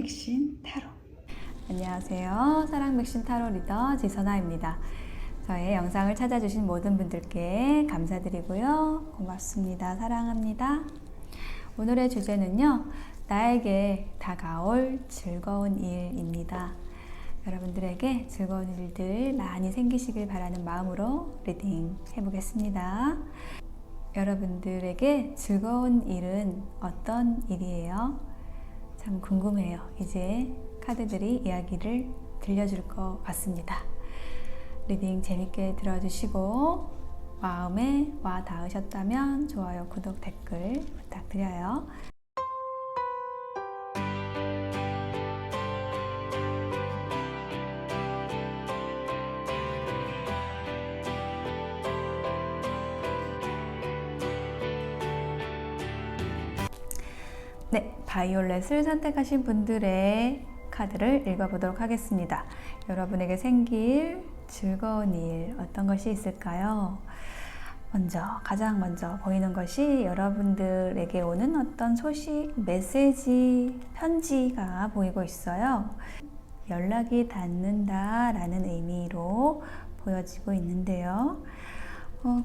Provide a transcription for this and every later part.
맥심 타로. 안녕하세요. 사랑 맥심 타로 리더 지선아입니다. 저의 영상을 찾아주신 모든 분들께 감사드리고요. 고맙습니다. 사랑합니다. 오늘의 주제는요. 나에게 다가올 즐거운 일입니다. 여러분들에게 즐거운 일들 많이 생기시길 바라는 마음으로 리딩 해보겠습니다. 여러분들에게 즐거운 일은 어떤 일이에요? 참 궁금해요. 이제 카드들이 이야기를 들려줄 것 같습니다. 리딩 재밌게 들어주시고 마음에 와 닿으셨다면 좋아요, 구독, 댓글 부탁드려요. 네, 바이올렛을 선택하신 분들의 카드를 읽어보도록 하겠습니다. 여러분에게 생길 즐거운 일 어떤 것이 있을까요? 가장 먼저 보이는 것이 여러분들에게 오는 어떤 소식, 메시지, 편지가 보이고 있어요. 연락이 닿는다 라는 의미로 보여지고 있는데요.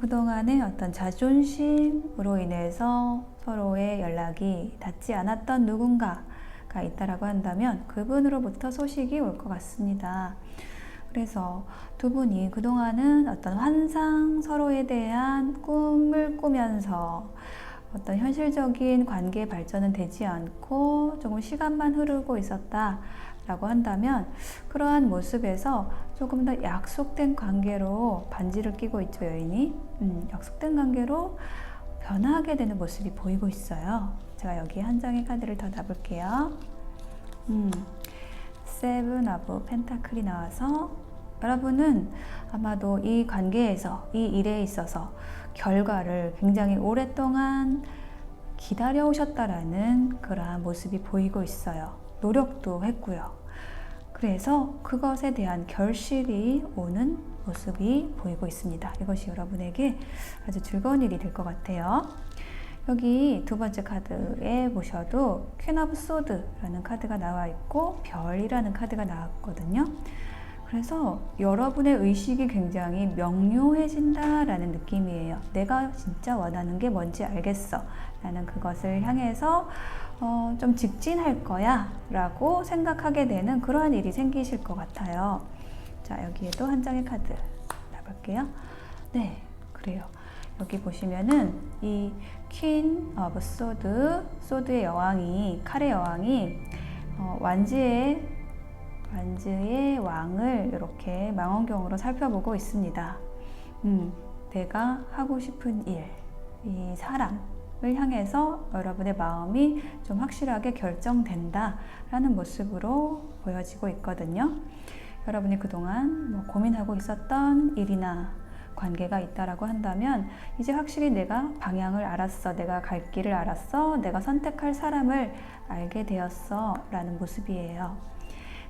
그동안의 어떤 자존심으로 인해서 서로의 연락이 닿지 않았던 누군가가 있다라고 한다면 그분으로부터 소식이 올 것 같습니다. 그래서 두 분이 그동안은 어떤 환상, 서로에 대한 꿈을 꾸면서 어떤 현실적인 관계 발전은 되지 않고 조금 시간만 흐르고 있었다 라고 한다면 그러한 모습에서 조금 더 약속된 관계로 반지를 끼고 있죠, 여인이. 약속된 관계로 변화하게 되는 모습이 보이고 있어요. 제가 여기 한 장의 카드를 더 놔볼게요. 세븐 오브 펜타클이 나와서 여러분은 아마도 이 관계에서, 이 일에 있어서 결과를 굉장히 오랫동안 기다려 오셨다라는 그러한 모습이 보이고 있어요. 노력도 했고요. 그래서 그것에 대한 결실이 오는 모습이 보이고 있습니다. 이것이 여러분에게 아주 즐거운 일이 될 것 같아요. 여기 두 번째 카드에 보셔도 퀸 오브 소드라는 카드가 나와 있고 별이라는 카드가 나왔거든요. 그래서 여러분의 의식이 굉장히 명료해진다라는 느낌이에요. 내가 진짜 원하는 게 뭔지 알겠어. 나는 그것을 향해서 좀 직진할 거야 라고 생각하게 되는 그러한 일이 생기실 것 같아요. 자, 여기에도 한 장의 카드 놔볼게요. 네, 그래요. 여기 보시면은 이 퀸 오브 소드, 소드의 여왕이, 칼의 여왕이 완지의 왕을 이렇게 망원경으로 살펴보고 있습니다. 내가 하고 싶은 일, 이 사람을 향해서 여러분의 마음이 좀 확실하게 결정된다 라는 모습으로 보여지고 있거든요. 여러분이 그동안 고민하고 있었던 일이나 관계가 있다라고 한다면 이제 확실히 내가 방향을 알았어, 내가 갈 길을 알았어, 내가 선택할 사람을 알게 되었어 라는 모습이에요.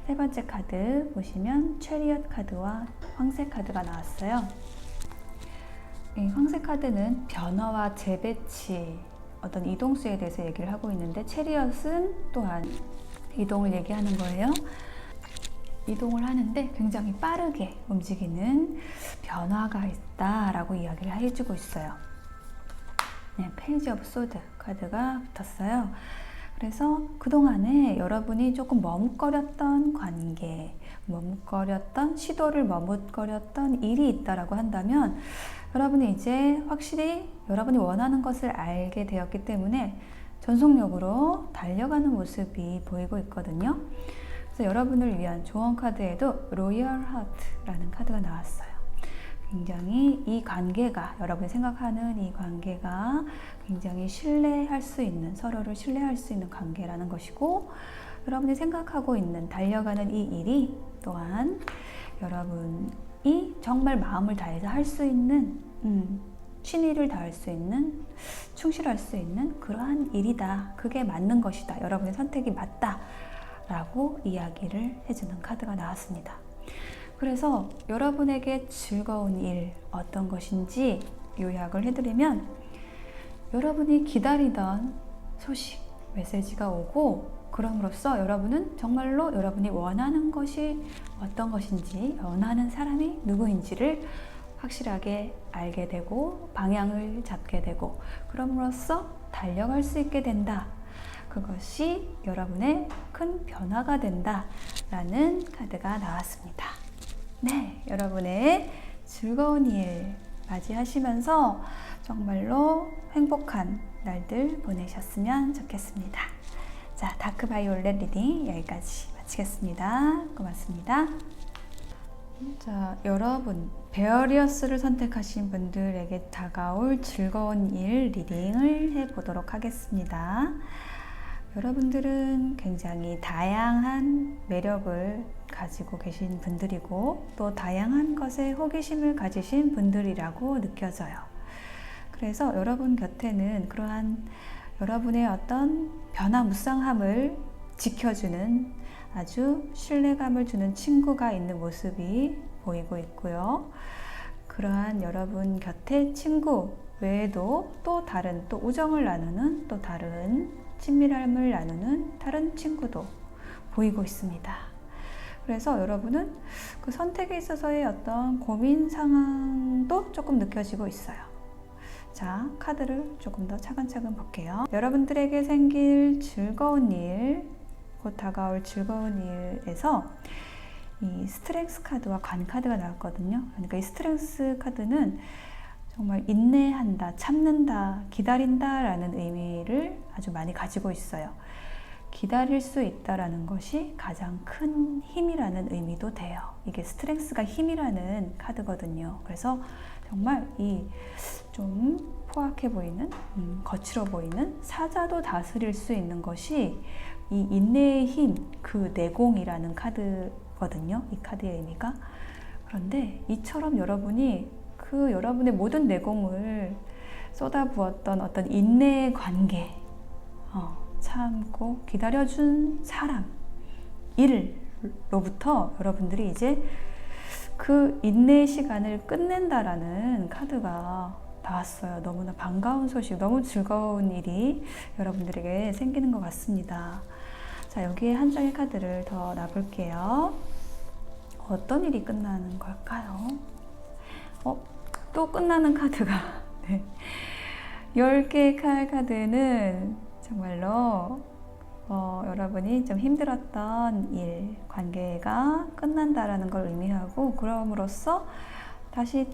세 번째 카드 보시면 체리엇 카드와 황새 카드가 나왔어요. 이 황새 카드는 변화와 재배치, 어떤 이동수에 대해서 얘기를 하고 있는데 체리엇은 또한 이동을 얘기하는 거예요. 이동을 하는데 굉장히 빠르게 움직이는 변화가 있다라고 이야기를 해주고 있어요. 네, 페이지 오브 소드 카드가 붙었어요. 그래서 그동안에 여러분이 조금 머뭇거렸던 관계, 시도를 머뭇거렸던 일이 있다라고 한다면 여러분이 이제 확실히 여러분이 원하는 것을 알게 되었기 때문에 전속력으로 달려가는 모습이 보이고 있거든요. 그래서 여러분을 위한 조언 카드에도 로열 하트라는 카드가 나왔어요. 굉장히 이 관계가, 여러분이 생각하는 이 관계가 굉장히 신뢰할 수 있는, 서로를 신뢰할 수 있는 관계라는 것이고, 여러분이 생각하고 있는, 달려가는 이 일이 또한 여러분이 정말 마음을 다해서 할 수 있는, 신의를 다할 수 있는, 충실할 수 있는 그러한 일이다. 그게 맞는 것이다. 여러분의 선택이 맞다. 라고 이야기를 해주는 카드가 나왔습니다. 그래서 여러분에게 즐거운 일 어떤 것인지 요약을 해드리면 여러분이 기다리던 소식, 메시지가 오고 그럼으로써 여러분은 정말로 여러분이 원하는 것이 어떤 것인지, 원하는 사람이 누구인지를 확실하게 알게 되고 방향을 잡게 되고, 그럼으로써 달려갈 수 있게 된다. 그것이 여러분의 큰 변화가 된다 라는 카드가 나왔습니다. 네, 여러분의 즐거운 일 맞이하시면서 정말로 행복한 날들 보내셨으면 좋겠습니다. 자, 다크 바이올렛 리딩 여기까지 마치겠습니다. 고맙습니다. 자, 여러분, 베어리어스를 선택하신 분들에게 다가올 즐거운 일 리딩을 해보도록 하겠습니다. 여러분들은 굉장히 다양한 매력을 가지고 계신 분들이고 또 다양한 것에 호기심을 가지신 분들이라고 느껴져요. 그래서 여러분 곁에는 그러한 여러분의 어떤 변화무쌍함을 지켜주는 아주 신뢰감을 주는 친구가 있는 모습이 보이고 있고요. 그러한 여러분 곁에 친구 외에도 또 다른 또 우정을 나누는 또 다른 친밀함을 나누는 다른 친구도 보이고 있습니다. 그래서 여러분은 그 선택에 있어서의 어떤 고민 상황도 조금 느껴지고 있어요. 자, 카드를 조금 더 차근차근 볼게요. 여러분들에게 생길 즐거운 일, 곧 다가올 즐거운 일에서 이 스트렝스 카드와 관 카드가 나왔거든요. 그러니까 이 스트렝스 카드는 정말 인내한다, 참는다, 기다린다 라는 의미를 아주 많이 가지고 있어요. 기다릴 수 있다라는 것이 가장 큰 힘이라는 의미도 돼요. 이게 스트렝스가 힘이라는 카드거든요. 그래서 정말 이 좀 포악해 보이는, 거칠어 보이는 사자도 다스릴 수 있는 것이 이 인내의 힘, 그 내공이라는 카드거든요. 이 카드의 의미가. 그런데 이처럼 여러분이 그 여러분의 모든 내공을 쏟아부었던 어떤 인내의 관계, 참고 기다려준 사람, 일로부터 여러분들이 이제 그 인내의 시간을 끝낸다라는 카드가 나왔어요. 너무나 반가운 소식, 너무 즐거운 일이 여러분들에게 생기는 것 같습니다. 자, 여기에 한 장의 카드를 더 놔볼게요. 어떤 일이 끝나는 걸까요? 또 끝나는 카드가 네. 10개의 카드는 정말로 여러분이 좀 힘들었던 일, 관계가 끝난다라는 걸 의미하고, 그럼으로써 다시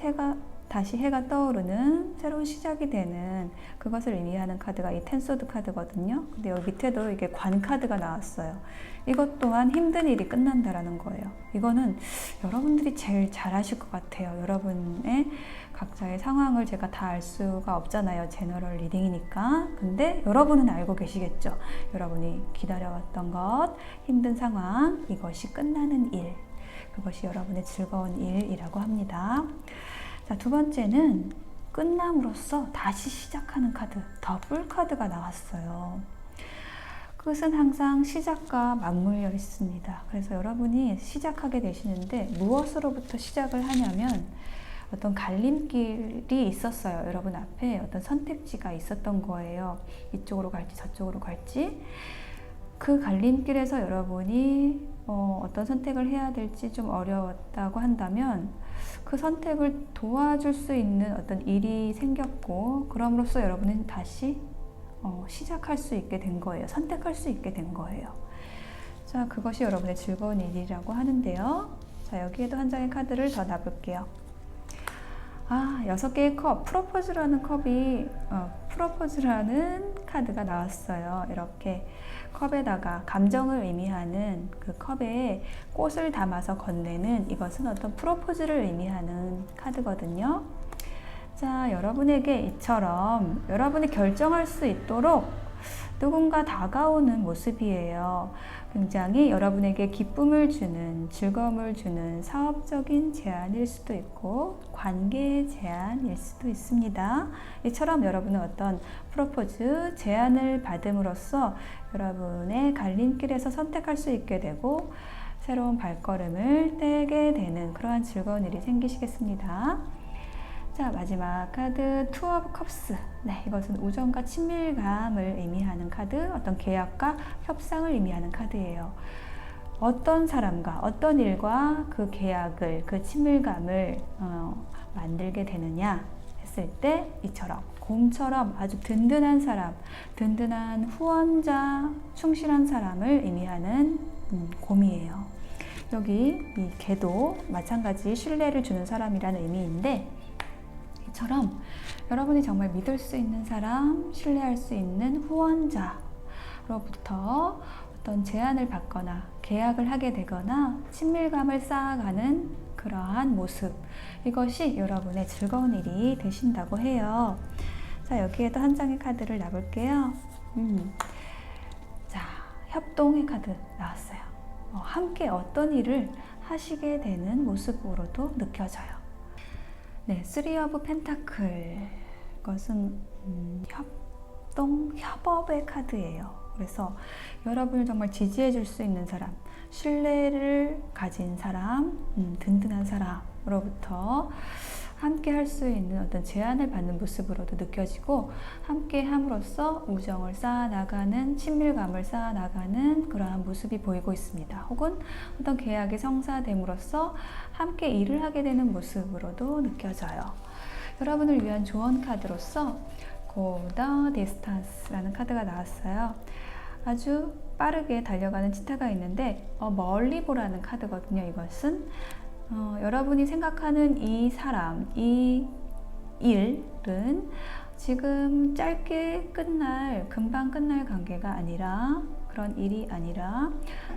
해가 떠오르는 새로운 시작이 되는 그것을 의미하는 카드가 이 텐소드 카드거든요. 근데 여기 밑에도 이게 관 카드가 나왔어요. 이것 또한 힘든 일이 끝난다라는 거예요. 이거는 여러분들이 제일 잘 아실 것 같아요. 여러분의 각자의 상황을 제가 다 알 수가 없잖아요. 제너럴 리딩이니까. 근데 여러분은 알고 계시겠죠. 여러분이 기다려왔던 것, 힘든 상황, 이것이 끝나는 일. 그것이 여러분의 즐거운 일이라고 합니다. 자, 두 번째는 끝남으로써 다시 시작하는 카드, 더블 카드가 나왔어요. 끝은 항상 시작과 맞물려 있습니다. 그래서 여러분이 시작하게 되시는데 무엇으로부터 시작을 하냐면 어떤 갈림길이 있었어요. 여러분 앞에 어떤 선택지가 있었던 거예요. 이쪽으로 갈지 저쪽으로 갈지. 그 갈림길에서 여러분이 어떤 선택을 해야 될지 좀 어려웠다고 한다면 그 선택을 도와줄 수 있는 어떤 일이 생겼고, 그럼으로써 여러분은 다시 시작할 수 있게 된 거예요. 선택할 수 있게 된 거예요. 자, 그것이 여러분의 즐거운 일이라고 하는데요. 자, 여기에도 한 장의 카드를 더 놔볼게요. 6개의 컵, 프로포즈라는 카드가 나왔어요. 이렇게 컵에다가 감정을 의미하는 그 컵에 꽃을 담아서 건네는, 이것은 어떤 프로포즈를 의미하는 카드거든요. 자, 여러분에게 이처럼 여러분이 결정할 수 있도록 누군가 다가오는 모습이에요. 굉장히 여러분에게 기쁨을 주는, 즐거움을 주는 사업적인 제안일 수도 있고 관계의 제안일 수도 있습니다. 이처럼 여러분은 어떤 프로포즈 제안을 받음으로써 여러분의 갈림길에서 선택할 수 있게 되고 새로운 발걸음을 떼게 되는 그러한 즐거운 일이 생기시겠습니다. 자, 마지막 카드 투 오브 컵스. 네, 이것은 우정과 친밀감을 의미하는 카드, 어떤 계약과 협상을 의미하는 카드예요. 어떤 사람과 어떤 일과 그 계약을, 그 친밀감을 만들게 되느냐 했을 때 이처럼 곰처럼 아주 든든한 사람, 든든한 후원자, 충실한 사람을 의미하는 곰이에요. 여기 이 개도 마찬가지 신뢰를 주는 사람이라는 의미인데, 이처럼 여러분이 정말 믿을 수 있는 사람, 신뢰할 수 있는 후원자로부터 어떤 제안을 받거나 계약을 하게 되거나 친밀감을 쌓아가는 그러한 모습, 이것이 여러분의 즐거운 일이 되신다고 해요. 자, 여기에도 한 장의 카드를 놔볼게요. 자, 협동의 카드 나왔어요. 함께 어떤 일을 하시게 되는 모습으로도 느껴져요. 네, 쓰리 오브 펜타클. 이것은 협업의 카드예요. 그래서 여러분을 정말 지지해 줄 수 있는 사람, 신뢰를 가진 사람, 든든한 사람으로부터 함께 할 수 있는 어떤 제안을 받는 모습으로도 느껴지고, 함께 함으로써 우정을 쌓아나가는, 친밀감을 쌓아나가는 그러한 모습이 보이고 있습니다. 혹은 어떤 계약이 성사됨으로써 함께 일을 하게 되는 모습으로도 느껴져요. 여러분을 위한 조언 카드로서 Go the Distance라는 카드가 나왔어요. 아주 빠르게 달려가는 치타가 있는데 멀리 보라는 카드거든요. 이것은 여러분이 생각하는 이 사람, 이 일은 지금 짧게 끝날, 금방 끝날 관계가 아니라, 그런 일이 아니라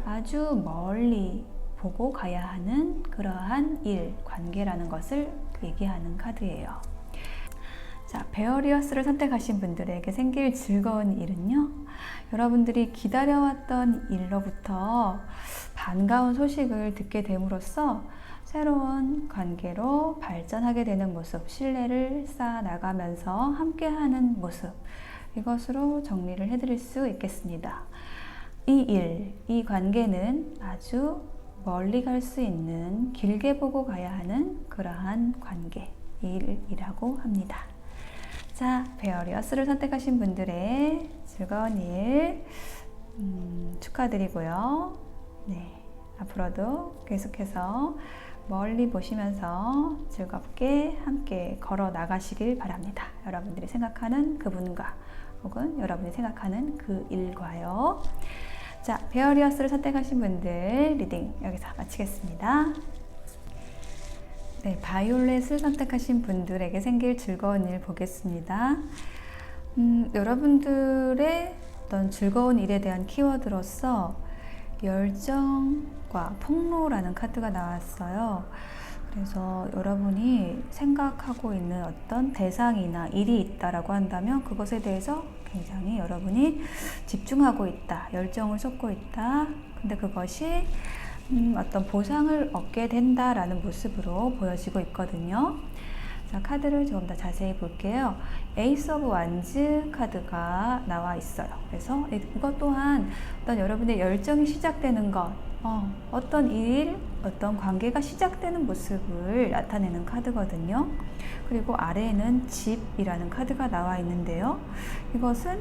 아주 멀리 보고 가야 하는 그러한 일, 관계라는 것을 얘기하는 카드예요. 자, 베어리어스를 선택하신 분들에게 생길 즐거운 일은요, 여러분들이 기다려왔던 일로부터 반가운 소식을 듣게 됨으로써 새로운 관계로 발전하게 되는 모습, 신뢰를 쌓아나가면서 함께하는 모습, 이것으로 정리를 해드릴 수 있겠습니다. 이 일, 이 관계는 아주 멀리 갈 수 있는, 길게 보고 가야 하는 그러한 관계, 일이라고 합니다. 자, 베어리어스를 선택하신 분들의 즐거운 일 축하드리고요. 네, 앞으로도 계속해서 멀리 보시면서 즐겁게 함께 걸어 나가시길 바랍니다. 여러분들이 생각하는 그분과 혹은 여러분이 생각하는 그 일과요. 자, 베어리어스를 선택하신 분들 리딩 여기서 마치겠습니다. 네, 바이올렛을 선택하신 분들에게 생길 즐거운 일 보겠습니다. 여러분들의 어떤 즐거운 일에 대한 키워드로서 열정과 폭로라는 카드가 나왔어요. 그래서 여러분이 생각하고 있는 어떤 대상이나 일이 있다라고 한다면 그것에 대해서 굉장히 여러분이 집중하고 있다, 열정을 쏟고 있다. 근데 그것이 어떤 보상을 얻게 된다라는 모습으로 보여지고 있거든요. 자, 카드를 조금 더 자세히 볼게요. 에이스 오브 완즈 카드가 나와 있어요. 그래서 이것 또한 어떤 여러분의 열정이 시작되는 것, 어떤 일, 어떤 관계가 시작되는 모습을 나타내는 카드거든요. 그리고 아래에는 집이라는 카드가 나와 있는데요. 이것은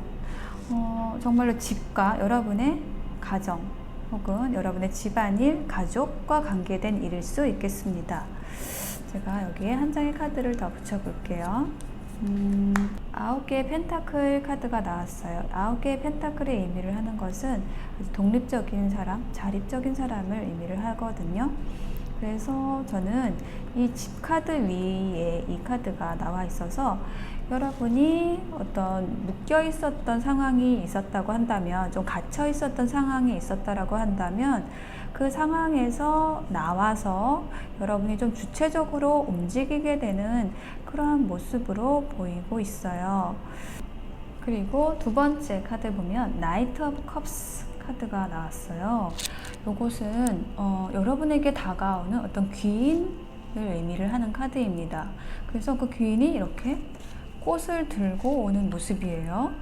정말로 집과 여러분의 가정, 혹은 여러분의 집안일, 가족과 관계된 일일 수 있겠습니다. 제가 여기에 한 장의 카드를 더 붙여볼게요. 9개의 펜타클 카드가 나왔어요. 9개의 펜타클의 의미를 하는 것은 아주 독립적인 사람, 자립적인 사람을 의미를 하거든요. 그래서 저는 이 집 카드 위에 이 카드가 나와 있어서 여러분이 어떤 묶여 있었던 상황이 있었다고 한다면, 좀 갇혀 있었던 상황이 있었다라고 한다면 그 상황에서 나와서 여러분이 좀 주체적으로 움직이게 되는 그러한 모습으로 보이고 있어요. 그리고 두 번째 카드 보면 나이트 오브 컵스 카드가 나왔어요. 이것은 여러분에게 다가오는 어떤 귀인을 의미를 하는 카드입니다. 그래서 그 귀인이 이렇게 꽃을 들고 오는 모습이에요.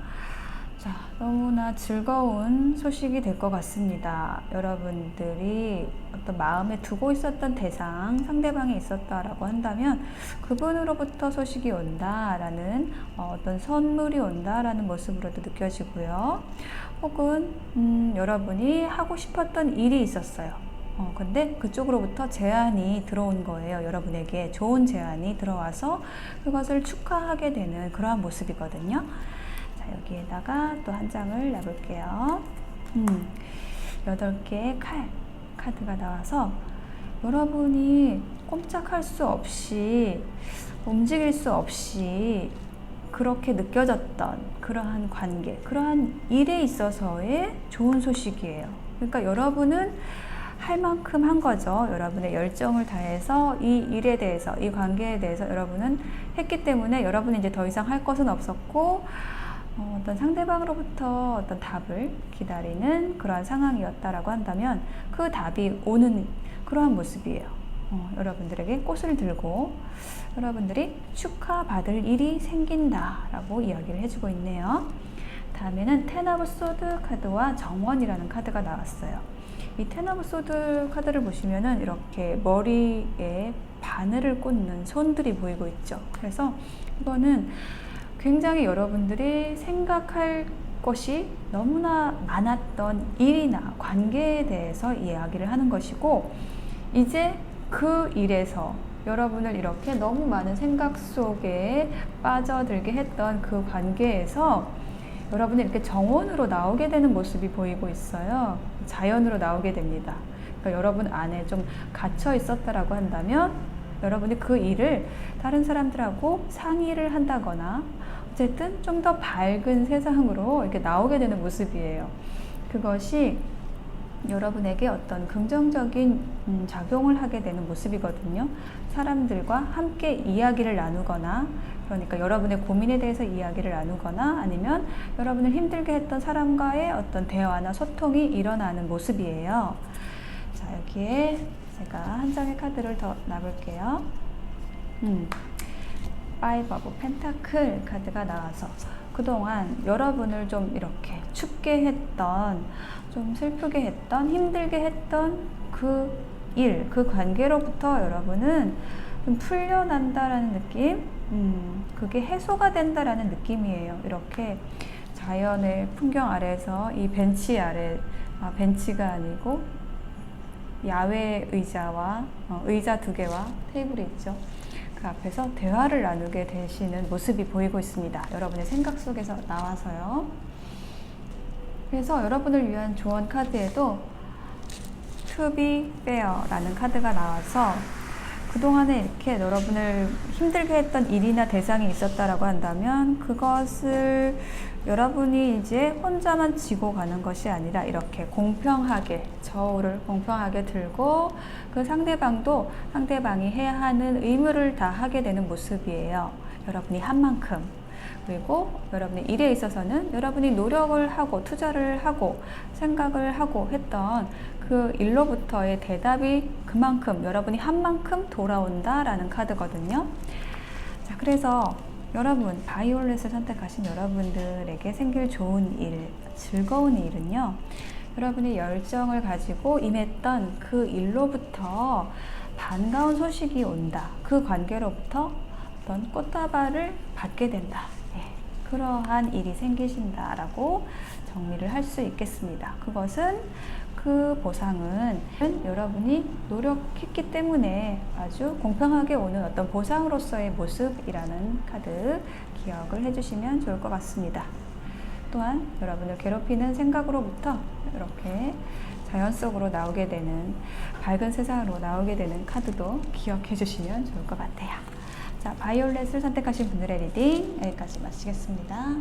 자, 너무나 즐거운 소식이 될 것 같습니다. 여러분들이 어떤 마음에 두고 있었던 대상, 상대방이 있었다라고 한다면 그분으로부터 소식이 온다라는 어떤 선물이 온다라는 모습으로도 느껴지고요. 혹은 여러분이 하고 싶었던 일이 있었어요. 근데 그쪽으로부터 제안이 들어온 거예요. 여러분에게 좋은 제안이 들어와서 그것을 축하하게 되는 그러한 모습이거든요. 자, 여기에다가 또 한 장을 놔볼게요. 8개의 카드가 나와서 여러분이 꼼짝할 수 없이 움직일 수 없이 그렇게 느껴졌던 그러한 관계, 그러한 일에 있어서의 좋은 소식이에요. 그러니까 여러분은 할 만큼 한 거죠. 여러분의 열정을 다해서 이 일에 대해서, 이 관계에 대해서 여러분은 했기 때문에 여러분이 이제 더 이상 할 것은 없었고 어떤 상대방으로부터 어떤 답을 기다리는 그러한 상황이었다라고 한다면 그 답이 오는 그러한 모습이에요. 여러분들에게 꽃을 들고 여러분들이 축하받을 일이 생긴다라고 이야기를 해주고 있네요. 다음에는 텐 오브 소드 카드와 정원이라는 카드가 나왔어요. 이 텐 오브 소드 카드를 보시면은 이렇게 머리에 바늘을 꽂는 손들이 보이고 있죠. 그래서 이거는 굉장히 여러분들이 생각할 것이 너무나 많았던 일이나 관계에 대해서 이야기를 하는 것이고, 이제 그 일에서 여러분을 이렇게 너무 많은 생각 속에 빠져들게 했던 그 관계에서 여러분이 이렇게 정원으로 나오게 되는 모습이 보이고 있어요. 자연으로 나오게 됩니다. 그러니까 여러분 안에 좀 갇혀 있었다라고 한다면 여러분이 그 일을 다른 사람들하고 상의를 한다거나 어쨌든 좀 더 밝은 세상으로 이렇게 나오게 되는 모습이에요. 그것이 여러분에게 어떤 긍정적인 작용을 하게 되는 모습이거든요. 사람들과 함께 이야기를 나누거나, 그러니까 여러분의 고민에 대해서 이야기를 나누거나, 아니면 여러분을 힘들게 했던 사람과의 어떤 대화나 소통이 일어나는 모습이에요. 자, 여기에 제가 한 장의 카드를 더 놔볼게요. 파이브 오브 펜타클 카드가 나와서 그동안 여러분을 좀 이렇게 춥게 했던, 좀 슬프게 했던, 힘들게 했던 그 일, 그 관계로부터 여러분은 좀 풀려난다라는 느낌? 그게 해소가 된다라는 느낌이에요. 이렇게 자연의 풍경 아래서 이 벤치 아래, 벤치가 아니고 야외 의자와 의자 2개와 테이블이 있죠. 그 앞에서 대화를 나누게 되시는 모습이 보이고 있습니다. 여러분의 생각 속에서 나와서요. 그래서 여러분을 위한 조언 카드에도 To be fair라는 카드가 나와서 그동안에 이렇게 여러분을 힘들게 했던 일이나 대상이 있었다라고 한다면 그것을 여러분이 이제 혼자만 지고 가는 것이 아니라 이렇게 공평하게, 저울을 공평하게 들고 그 상대방도 상대방이 해야 하는 의무를 다 하게 되는 모습이에요. 여러분이 한 만큼. 그리고 여러분의 일에 있어서는 여러분이 노력을 하고 투자를 하고 생각을 하고 했던 그 일로부터의 대답이 그만큼, 여러분이 한 만큼 돌아온다라는 카드거든요. 자, 그래서 여러분, 바이올렛을 선택하신 여러분들에게 생길 좋은 일, 즐거운 일은요, 여러분이 열정을 가지고 임했던 그 일로부터 반가운 소식이 온다. 그 관계로부터 어떤 꽃다발을 받게 된다. 그러한 일이 생기신다라고 정리를 할 수 있겠습니다. 그것은, 그 보상은 여러분이 노력했기 때문에 아주 공평하게 오는 어떤 보상으로서의 모습이라는 카드 기억을 해주시면 좋을 것 같습니다. 또한 여러분을 괴롭히는 생각으로부터 이렇게 자연 속으로 나오게 되는, 밝은 세상으로 나오게 되는 카드도 기억해 주시면 좋을 것 같아요. 자, 바이올렛을 선택하신 분들의 리딩 여기까지 마치겠습니다.